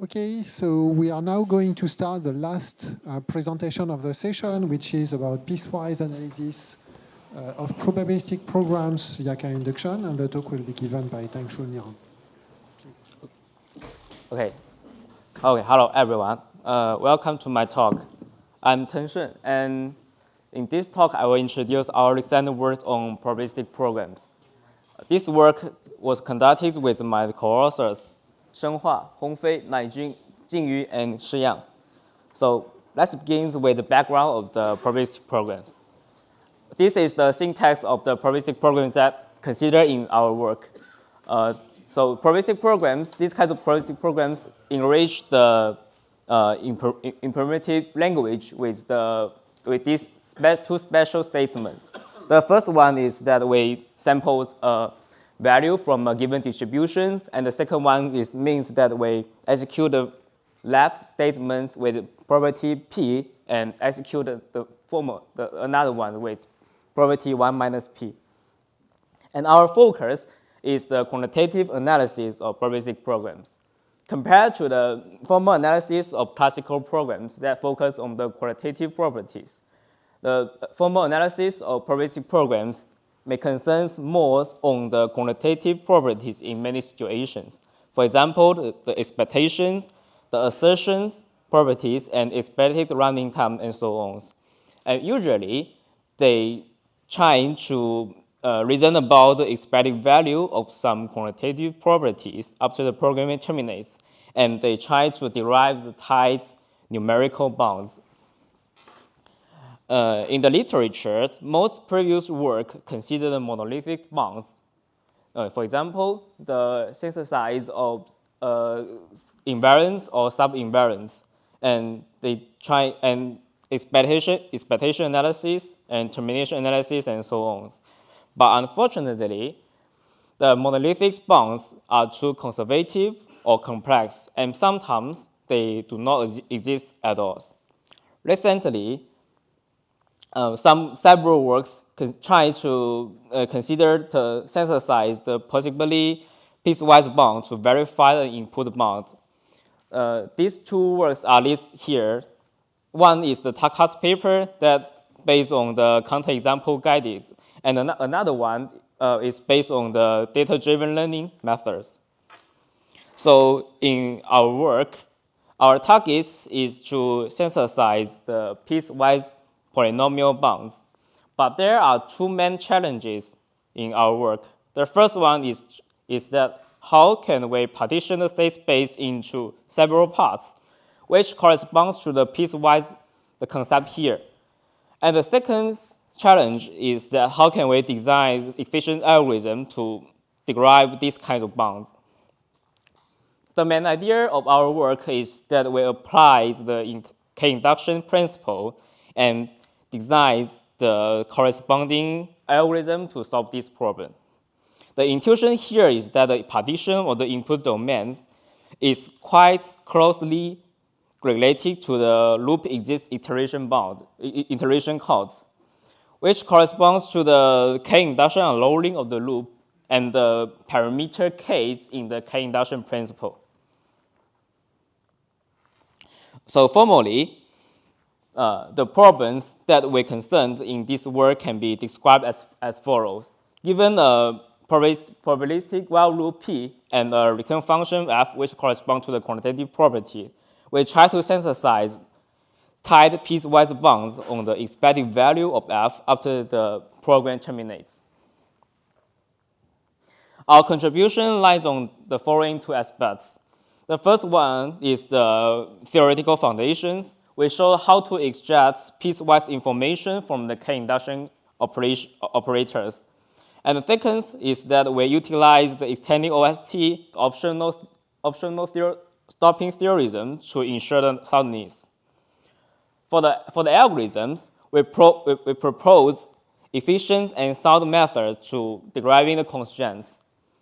Okay, so we are now going to start the last presentation of the session, which is about piecewise analysis of probabilistic programs via k-Induction, and the talk will be given by Tengshun. Okay. Hello everyone. Welcome to my talk. I'm Tengshun, and in this talk I will introduce our recent work on probabilistic programs. This work was conducted with my co-authors, Shenghua, Hongfei, Naijun, Jingyu, and Shiyang. So let's begin with the background of the probabilistic programs. This is the syntax of the probabilistic programs that considered in our work. So probabilistic programs, these kinds of probabilistic programs enrich the imperative language with these two special statements. The first one is that we sample a value from a given distribution, and the second one means that we execute the left statements with probability p and execute another one with probability 1 minus p. And our focus is the quantitative analysis of probabilistic programs. Compared to the formal analysis of classical programs that focus on the qualitative properties, the formal analysis of probabilistic programs may concern more on the quantitative properties in many situations. For example, the expectations, the assertions, properties, and expected running time, and so on. And usually, they try to reason about the expected value of some quantitative properties after the programming terminates, and they try to derive the tight numerical bounds. In the literature, most previous work consider the monolithic bounds. For example, the synthesize of invariance or sub-invariance, and they try and expectation analysis and termination analysis and so on. But unfortunately, the monolithic bounds are too conservative or complex, and sometimes they do not exist at all. Recently, several works try to consider to synthesize the possibly piecewise bound to verify the input bound. These two works are listed here. One is the Taka's paper that based on the counterexample guided, and another one is based on the data-driven learning methods. So in our work, our target is to synthesize the piecewise polynomial bounds. But there are two main challenges in our work. The first one is that how can we partition the state space into several parts, which corresponds to the piecewise the concept here. And the second challenge is that how can we design efficient algorithm to derive these kinds of bounds. The main idea of our work is that we apply the k-Induction principle and design the corresponding algorithm to solve this problem. The intuition here is that the partition of the input domains is quite closely related to the loop exist iteration codes, which corresponds to the k-Induction unloading of the loop and the parameter k's in the k-Induction principle. So formally, the problems that we concerned in this work can be described as follows. Given a probabilistic while loop P and a return function f which correspond to the quantitative property, we try to synthesize tight piecewise bounds on the expected value of f after the program terminates. Our contribution lies on the following two aspects. The first one is the theoretical foundations. We show how to extract piecewise information from the k-Induction operators. And the second is that we utilize the extending OST optional stopping theorem to ensure the soundness. For the algorithms, we propose efficient and sound methods to deriving the constraints.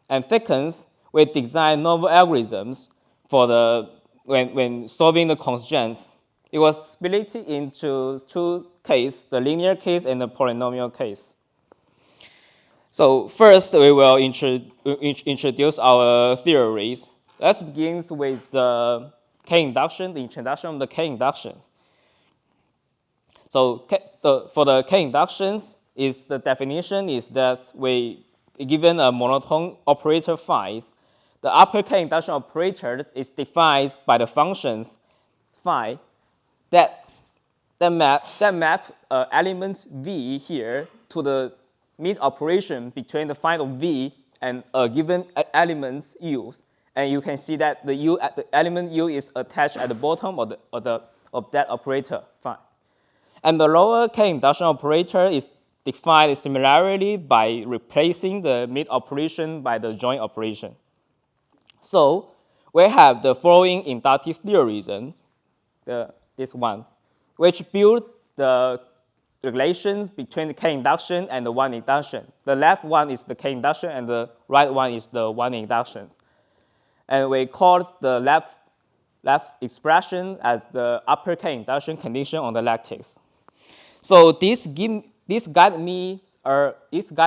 And second, we design novel algorithms for when solving the constraints. It was split into two cases, the linear case and the polynomial case. So first, we will introduce our theories. Let's begin with the k-Induction, the introduction of the k-Induction. So for the k-Inductions, the definition is that given a monotone operator phi, the upper k-Induction operator is defined by the functions phi that map element v here to the mid operation between the phi of v and a given element u. And you can see that the element u is attached at the bottom of that operator phi. And the lower k-Induction operator is defined similarly by replacing the mid operation by the joint operation. So we have the following inductive theorems, this one, which build the relations between the k-Induction and the one induction. The left one is the k-Induction and the right one is the one induction. And we call the left expression as the upper k-Induction condition on the lattice. So this guide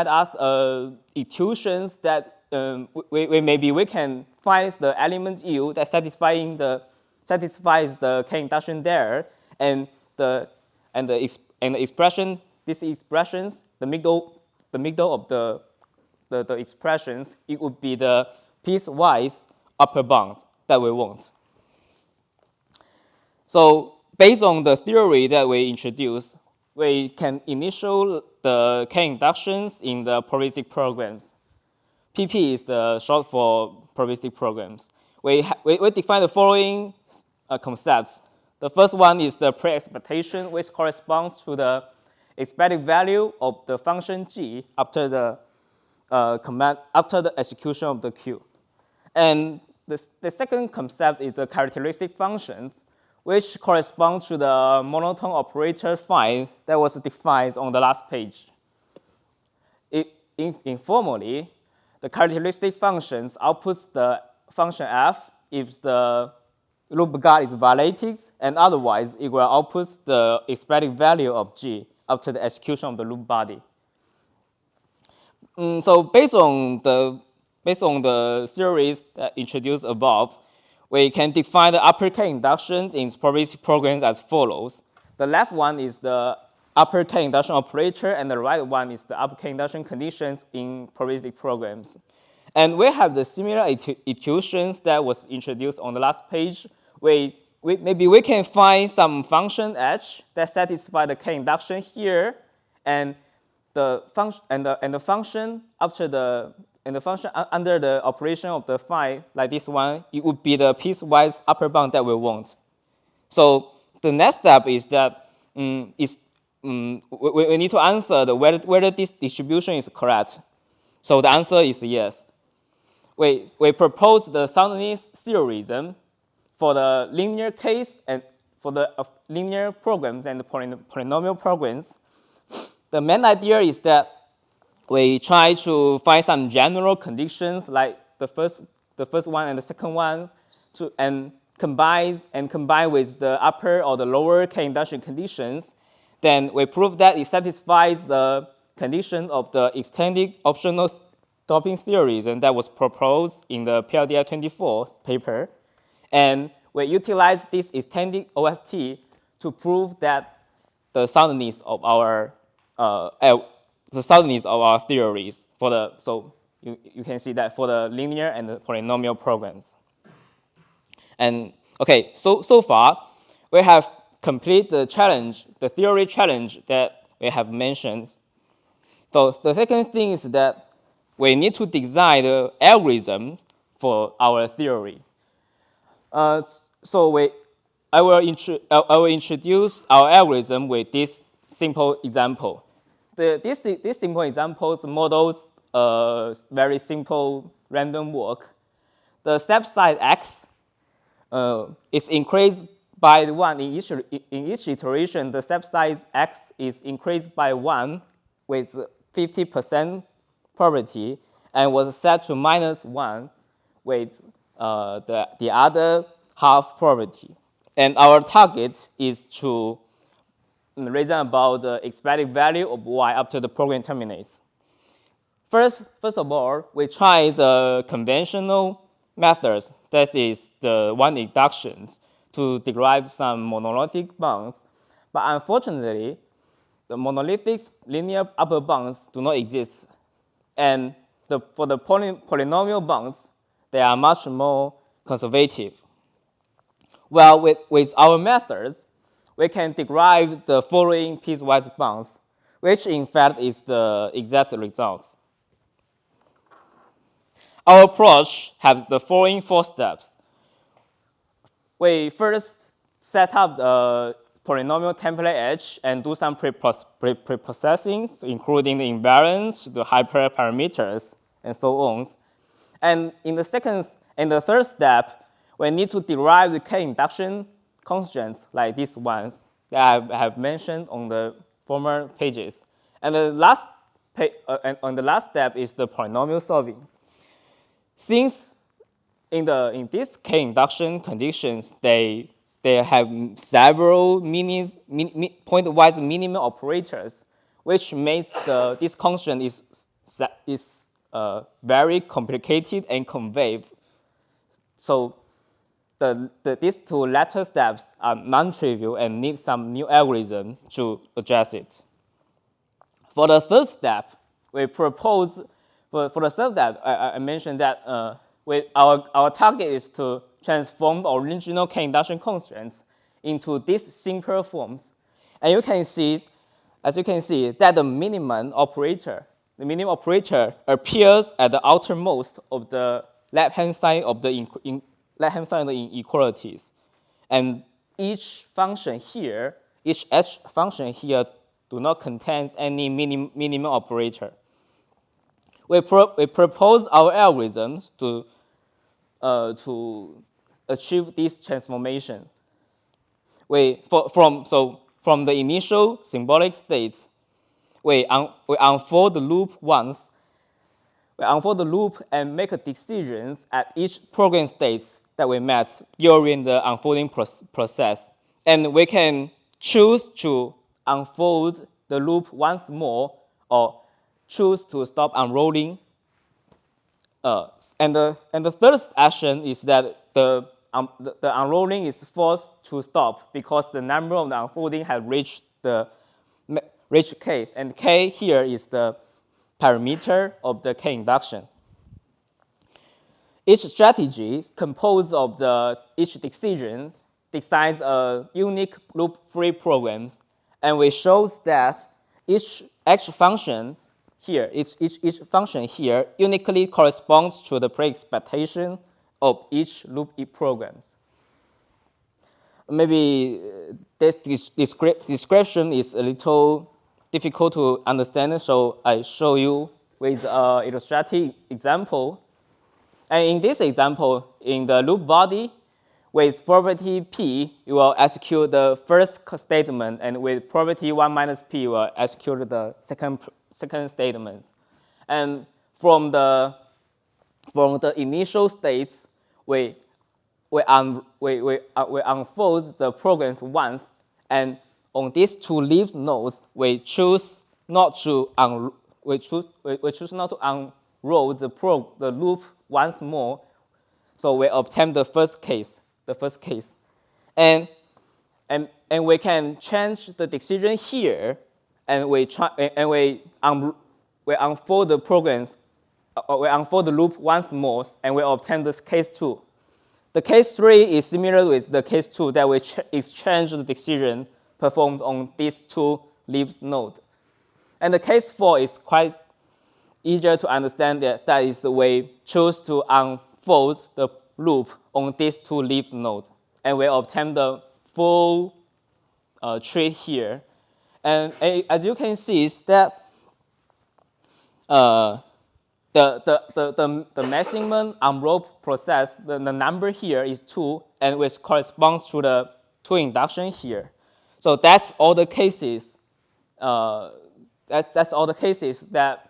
us intuitions that maybe we can find the element u that satisfies the k-Induction there, and the expression, these expressions, the middle of the expressions, it would be the piecewise upper bound that we want. So based on the theory that we introduced, we can initial the k-Inductions in the probabilistic programs. PP is the short for probabilistic programs. We define the following concepts. The first one is the pre-expectation, which corresponds to the expected value of the function g after the execution of the Q. And the second concept is the characteristic functions, which corresponds to the monotone operator phi that was defined on the last page. Informally, the characteristic functions outputs the function f if the loop guard is violated, and otherwise it will output the expected value of g after the execution of the loop body. So based on the theories that introduced above, we can define the upper k-Inductions in probabilistic programs as follows. The left one is the upper k-Induction operator, and the right one is the upper k-Induction conditions in probabilistic programs. And we have the similar intuitions that was introduced on the last page. Maybe we can find some function h that satisfy the k-Induction here, and the function under the operation of the phi, like this one, it would be the piecewise upper bound that we want. So the next step is that we need to answer whether this distribution is correct. So the answer is yes. We propose the soundness theorem for the linear case and for the linear programs and the polynomial programs. The main idea is that we try to find some general conditions like the first one and the second one, and combine with the upper or the lower k-Induction conditions. Then we prove that it satisfies the condition of the extended optional stopping theories, and that was proposed in the PLDI-24 paper. And we utilize this extended OST to prove that the soundness of our theories so you can see that for the linear and the polynomial programs. And okay, so far we have completed the challenge, the theory challenge that we have mentioned. So the second thing is that we need to design the algorithm for our theory. I will introduce our algorithm with this simple example. This simple example models very simple random walk. The step size x is increased by 1 in each iteration. The step size x is increased by 1 with 50% probability, and was set to -1 with the other half probability. And our target is to reason about the expected value of y after the program terminates. First of all, we try the conventional methods, that is the one inductions, to derive some monolithic bounds. But unfortunately, the monolithic linear upper bounds do not exist. And for the polynomial bounds, they are much more conservative. Well, with our methods, we can derive the following piecewise bounds, which in fact is the exact results. Our approach has the following 4 steps. We first set up the polynomial template edge and do some pre-processing, including the invariance, the hyperparameters, and so on. And in the third step, we need to derive the k-Induction constants like these ones that I have mentioned on the former pages. And the last step is the polynomial solving. Since in these k-Induction conditions, they have several pointwise minimum operators, which makes this constant is very complicated and conveyed. So these 2 latter steps are non-trivial and need some new algorithm to address it. For the third step, we propose, for the third step, I mentioned that our target is to transform original k-Induction constants into these simpler forms. And as you can see, that the minimum operator appears at the outermost of the left-hand side of the inequalities. And each function here do not contain any minimum operator. We propose our algorithms to achieve these transformations. From the initial symbolic states, we unfold the loop once. We unfold the loop and make decisions at each program states that we met during the unfolding process. And we can choose to unfold the loop once more or choose to stop unrolling. And the third action is that the unrolling is forced to stop because the number of the unfolding has reached k, and k here is the parameter of the k-Induction. Each strategy is composed of each decision decides a unique loop-free programs, and we show that each function here uniquely corresponds to the pre-expectation of each loop programs. Maybe this description is a little difficult to understand, so I show you with an illustrative example. And in this example, in the loop body, with property P, you will execute the first statement, and with property 1 minus P, you will execute the second statement. And from the initial states, we unfold the programs once, and on these 2 leaf nodes, we choose not to unroll the loop once more. So we obtain the first case, and we can change the decision here, and we unfold the programs, we unfold the loop once more, and we obtain this case 2. The case 3 is similar with the case 2 that we exchange the decision performed on these 2 leaf nodes. And the case 4 is quite easier to understand. That is we choose to unfold the loop on these 2 leaf nodes, and we obtain the full tree here. And as you can see, is that the maximum unroll process, the number here is 2, and which corresponds to the 2 induction here. So that's all the cases. That's all the cases that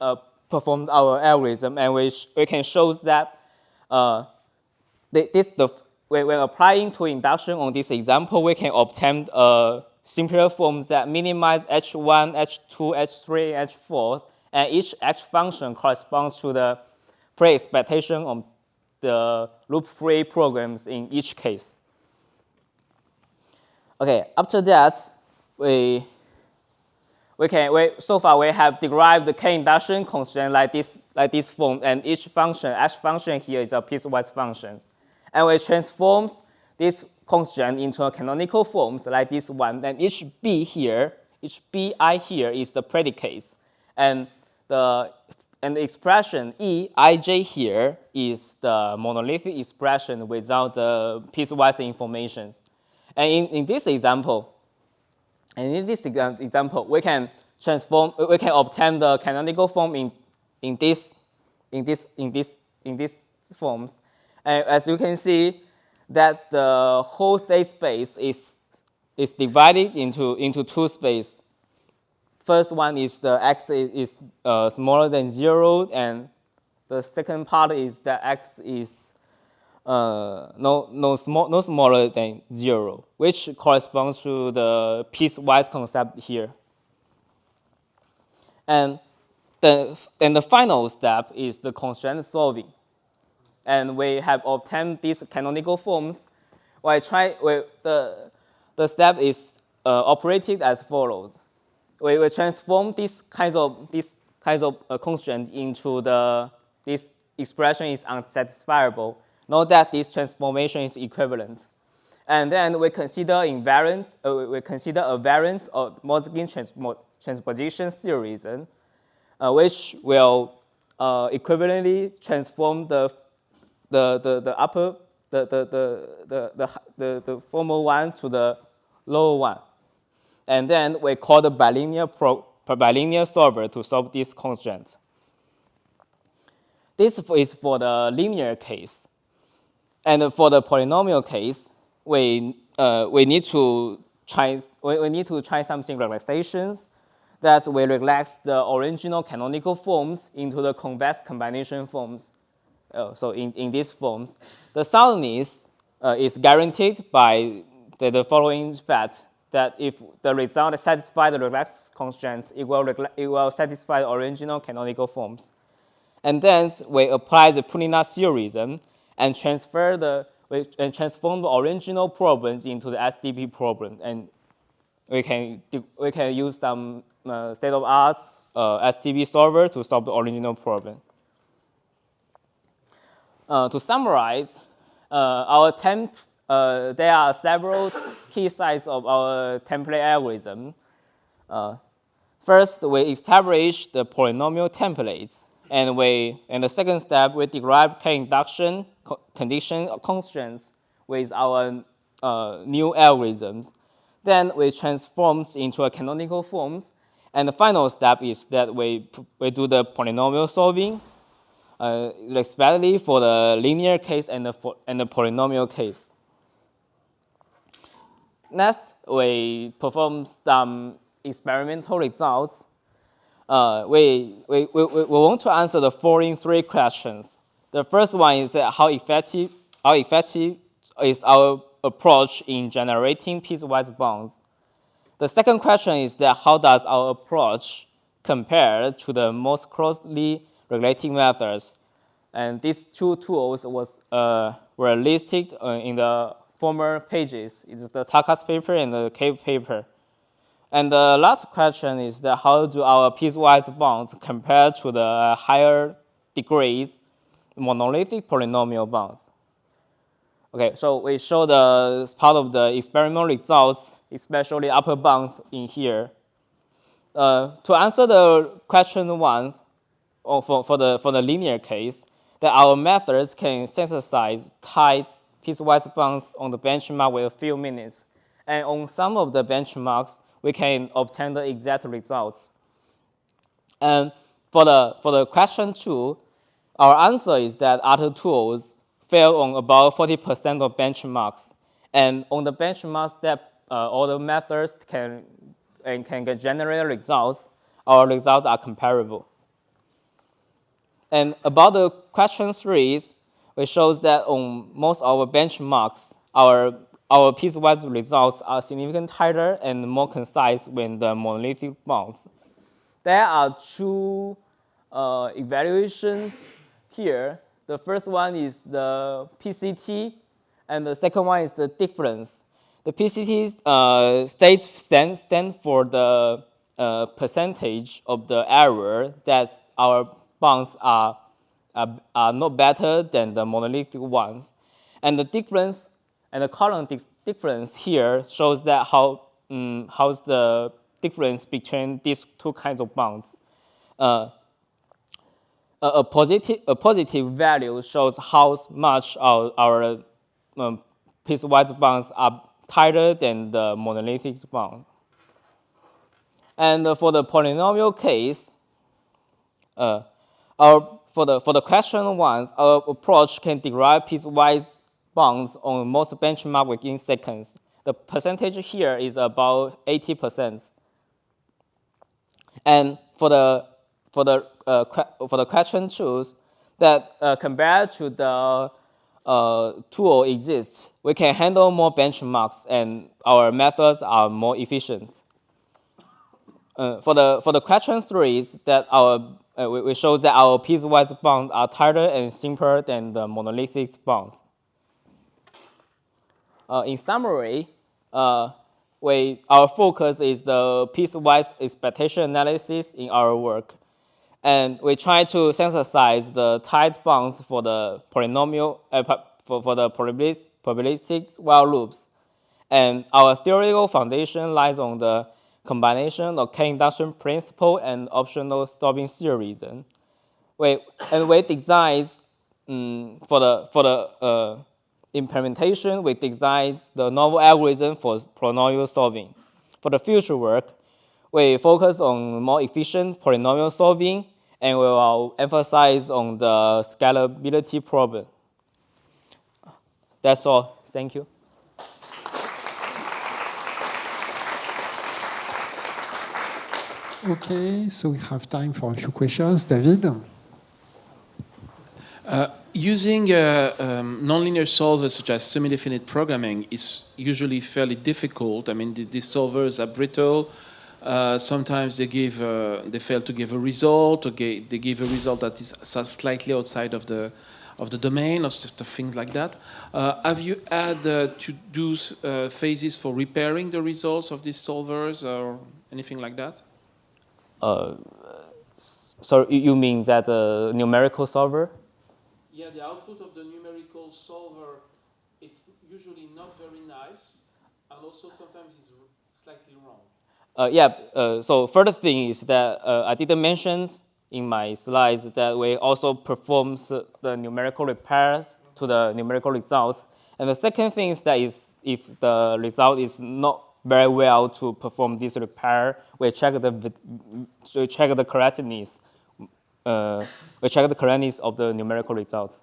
performed our algorithm, and we can show that when applying 2 induction on this example, we can obtain simpler forms that minimize H1, H2, H3, H4, and each H function corresponds to the pre-expectation of the loop-free programs in each case. Okay, after that, so far we have derived the k-Induction constraint like this form, and each function here is a piecewise function. And we transform this constraint into a canonical forms like this one, and each bi here is the predicate, and the expression eij here is the monolithic expression without the piecewise information. And in this example, we can obtain the canonical form in these forms. And as you can see, that the whole state space is divided into two spaces. First one is the x is smaller than 0, and the second part is that x is no smaller than 0, which corresponds to the piecewise concept here. And the final step is the constraint solving. And we have obtained these canonical forms. The step is operated as follows. We transform these kinds of constraints into this expression is unsatisfiable. Note that this transformation is equivalent. And then we consider invariance. We consider a variance of monolithic transposition theorems, which will equivalently transform the former one to the lower one. And then we call the bilinear solver to solve this constraint. This is for the linear case. And for the polynomial case, we need to try something relaxations that will relax the original canonical forms into the convex combination forms. So in these forms, the soundness is guaranteed by the following fact, that if the result satisfies the relaxed constraints, it will satisfy the original canonical forms. And then we apply the Pullinas theorem and transform the original problems into the SDP problem, and we can use some state-of-art SDP solver to solve the original problem. To summarize, there are several key sides of our template algorithm. First, we establish the polynomial templates, and the second step, we derive k-Induction condition constraints with our new algorithms. Then we transform into a canonical forms, and the final step is that we do the polynomial solving, especially for the linear case and the polynomial case. Next, we perform some experimental results. We want to answer the following three questions. The first one is that how effective is our approach in generating piecewise bonds. The second question is that how does our approach compare to the most closely related methods? And these two tools were listed in the former pages. It's the Taka's paper and the Cave paper. And the last question is that how do our piecewise bonds compare to the higher degrees monolithic polynomial bonds? Okay, so we show the part of the experimental results, especially upper bounds in here. To answer the question one, or for the linear case, that our methods can synthesize tight piecewise bonds on the benchmark with a few minutes. And on some of the benchmarks, we can obtain the exact results. And for the question two, our answer is that other tools fail on about 40% of benchmarks. And on the benchmarks that all the methods can generate results, our results are comparable. And about the question three, it shows that on most of our benchmarks, our piecewise results are significantly tighter and more concise than the monolithic bonds. There are two evaluations here. The first one is the PCT, and the second one is the difference. The PCT stands for the percentage of the error that our bounds are not better than the monolithic ones. And the difference, and the column difference here shows that how's the difference between these two kinds of bounds. A positive value shows how much our piecewise bounds are tighter than the monolithic bound. And for the polynomial case, for the question ones, our approach can derive piecewise bounds on most benchmark within seconds. The percentage here is about 80%. And for the question choose, that compared to the tool exists, we can handle more benchmarks and our methods are more efficient. For the question 3 is that we show that our piecewise bounds are tighter and simpler than the monolithic bounds. In summary, our focus is the piecewise expectation analysis in our work. And we try to synthesize the tight bounds for the polynomial, for the probabilistic while loops. And our theoretical foundation lies on the combination of k-Induction principle and optional stopping theorem. We design for the implementation, we design the novel algorithm for polynomial solving. For the future work, we focus on more efficient polynomial solving, and we will emphasize on the scalability problem. That's all. Thank you. Okay, so we have time for a few questions. David? Using nonlinear solvers such as semi-definite programming is usually fairly difficult. I mean, these solvers are brittle. Sometimes they fail to give a result, or they give a result that is slightly outside of the domain, or things like that. Have you had to do phases for repairing the results of these solvers or anything like that? So you mean that the numerical solver? Yeah, the output of the numerical solver, it's usually not very nice, and also sometimes it's slightly wrong. So further thing is that I didn't mention in my slides that we also perform the numerical repairs to the numerical results. And the second thing is that if the result is not very well to perform this repair, we check the correctness. We check the correctness of the numerical results.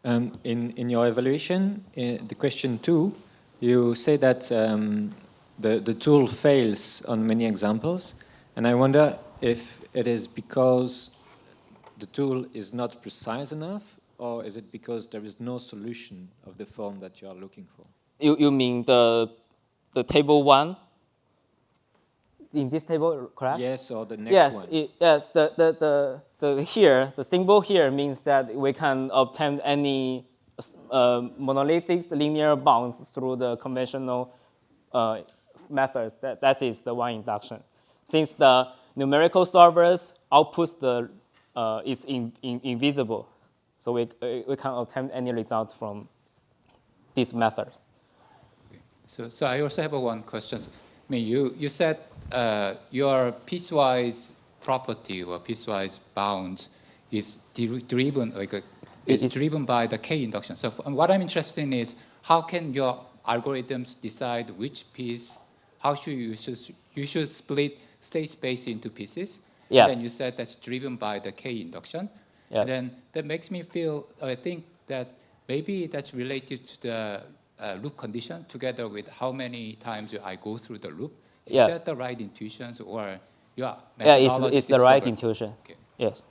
In your evaluation, the question 2, you say that the tool fails on many examples, and I wonder if it is because the tool is not precise enough, or is it because there is no solution of the form that you are looking for? You mean the table 1? In this table, correct? Yes, or the next one. Yes, the symbol here means that we can obtain any monolithic linear bounds through the conventional methods. That is the one induction. Since the numerical solvers outputs is invisible, so we can obtain any result from this method. Okay. So I also have one question. I mean, you said your piecewise property or piecewise bound is driven by the k-induction. So what I'm interested in is how can your algorithms decide which piece? How should you should split state space into pieces? Yeah. And then you said that's driven by the k-induction. Yeah. And then that makes me feel. I think that maybe that's related to the loop condition together with how many times I go through the loop. Is that the right intuitions, or your methodology? Yeah, it's the right intuition. Okay. Yes.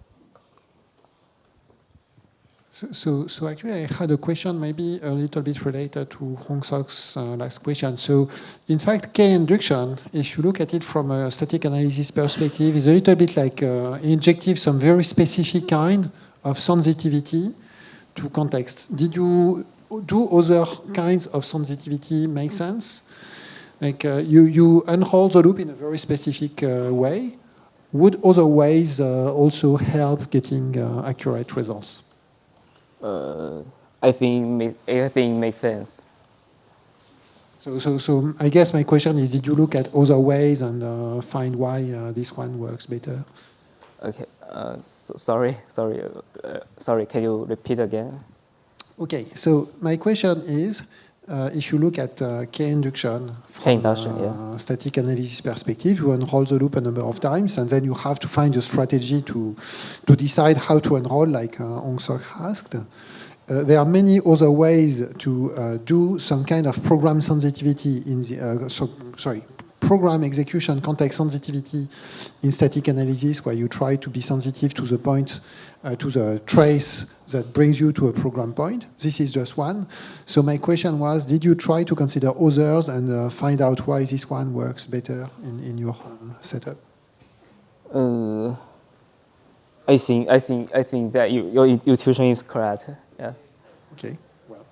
So actually, I had a question maybe a little bit related to Hong Sok's last question. So in fact, k-Induction, if you look at it from a static analysis perspective, is a little bit like injective some very specific kind of sensitivity to context. Did you do other kinds of sensitivity make sense? Like you unroll the loop in a very specific way. Would other ways also help getting accurate results? I think makes sense. So I guess my question is, did you look at other ways and find why this one works better? Okay. Sorry. Can you repeat again? Okay. So my question is, if you look at k-Induction from a static analysis perspective, you unroll the loop a number of times, and then you have to find a strategy to decide how to unroll, like Hongfei asked. There are many other ways to do some kind of program sensitivity in the program execution context sensitivity in static analysis, where you try to be sensitive to the point, to the trace that brings you to a program point. This is just one. So my question was, did you try to consider others and find out why this one works better in your setup? I think that your intuition is correct. Yeah. Okay. Well.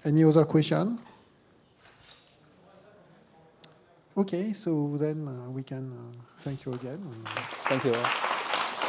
Any other question? Okay, so then we can thank you again. Thank you.